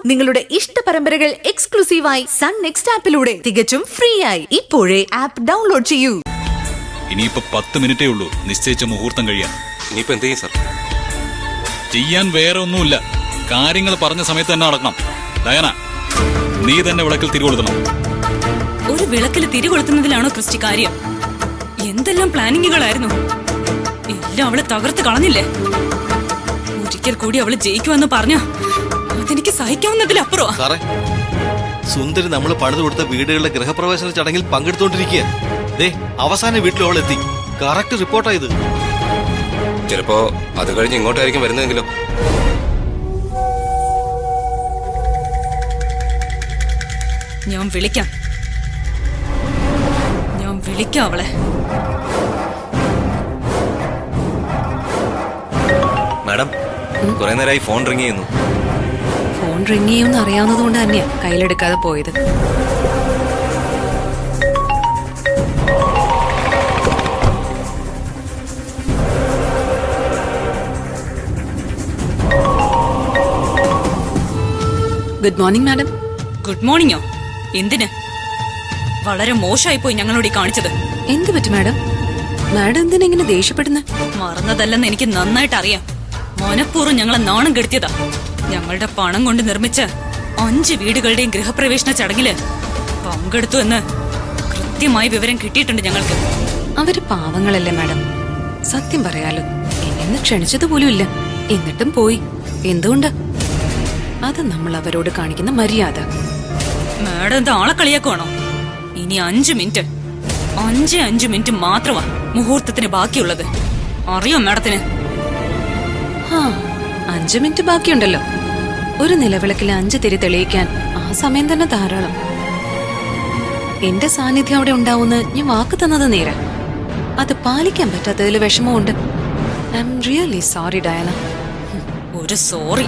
നിങ്ങളുടെ ഇഷ്ട പരമ്പരകൾ എക്സ്ക്ലൂസീവായി സൺ നെക്സ്റ്റ് ആപ്പിലൂടെ തികച്ചും ഫ്രീ ആയി ഇപ്പോഴേ ആപ്പ് ഡൗൺലോഡ് ചെയ്യൂ. ഇനിയിപ്പോ 10 മിനിറ്റേ ഉള്ളൂ നിശ്ചയിച്ച മുഹൂർത്തം കഴിയാൻ. ഇനിയിപ്പോ എന്ത് ചെയ്യും സാർ? ചെയ്യാൻ വേറെ ഒന്നുമില്ല, കാര്യങ്ങൾ പറഞ്ഞ സമയത്ത് തന്നെ നടക്കണം. ഡയന, നീ തന്നെ വിളക്കിൽ തിരികൊളുത്തണം. ഒരു വിളക്കിൽ തിരികൊളുത്തുന്നതിലാണോ ക്രിസ്റ്റി കാര്യം? എന്തെല്ലാം പ്ലാനിങ്ങുകളായിരുന്നു. എല്ലാം അവളെ തകർത്ത് കളഞ്ഞില്ലേ? ഒരിക്കൽ കൂടി അവള് ജയിക്കുമെന്ന് പറഞ്ഞ അതെനിക്ക് സഹിക്കാവുന്നതിലപ്പുറമാ. സാറേ, സുന്ദരി നമ്മൾ പണിത് കൊടുത്ത വീടുകളുടെ ഗൃഹപ്രവേശന ചടങ്ങിൽ പങ്കെടുത്തോണ്ടിരിക്കുക. അവസാന വീട്ടിൽ അവൾ എത്തി. കറക്റ്റ് റിപ്പോർട്ടായത്. ചിലപ്പോ അത് കഴിഞ്ഞ് ഇങ്ങോട്ടായിരിക്കും വരുന്നതെങ്കിലോ. ഞാൻ വിളിക്കാം അവളെ. മാഡം, കുറെ നേരമായി ഫോൺ റിങ് ചെയ്യുന്നു. ഫോൺ റിങ് ചെയ്യുമെന്ന് അറിയാവുന്നതുകൊണ്ട് തന്നെയാ കയ്യിലെടുക്കാതെ പോയത്. Good morning madam. ഗുഡ് മോർണിംഗോ? എന്തിന്? വളരെ മോശമായി പോയി ഞങ്ങളോട് കാണിച്ചത്. എന്ത് പറ്റി മാഡം? മാഡം എന്തിനാ ഇങ്ങനെ ദേഷ്യപ്പെടുന്നത്? മറന്നതല്ലെന്ന് എനിക്ക് നന്നായിട്ട് അറിയാം. മനഃപൂർവ്വം ഞങ്ങളെ നാണം കെടുത്തിയതാ. ഞങ്ങളുടെ പണം കൊണ്ട് നിർമ്മിച്ച 5 വീടുകളുടെയും ഗൃഹപ്രവേശന ചടങ്ങില് പങ്കെടുത്തു എന്ന് കൃത്യമായ വിവരം കിട്ടിയിട്ടുണ്ട് ഞങ്ങൾക്ക്. അവര് പാവങ്ങളല്ലേ മാഡം? സത്യം പറയാലോ, എന്നെ ക്ഷണിച്ചത് പോലും ഇല്ല, എന്നിട്ടും പോയി. എന്തുകൊണ്ട്? അത് നമ്മൾ അവരോട് കാണിക്കുന്ന മര്യാദ. മാഡം എന്താ ആളെ കളിയാക്കുവാണോ? ഇനി 5 മിനിറ്റ് മാത്രമാ മുഹൂർത്തത്തിന് ബാക്കിയുള്ളത്. അറിയോ മാഡത്തിന്? 5 മിനിറ്റ് ബാക്കിയുണ്ടല്ലോ. ഒരു നിലവിളക്കിൽ 5 തിരി തെളിയിക്കാൻ ആ സമയം തന്നെ ധാരാളം. എന്റെ സാന്നിധ്യം അവിടെ ഉണ്ടാവുമെന്ന് ഞാൻ വാക്ക് തന്നത് നേരാ. അത് പാലിക്കാൻ പറ്റാത്തതിൽ വിഷമമുണ്ട്. I am really sorry Diana. ഒരു സോറി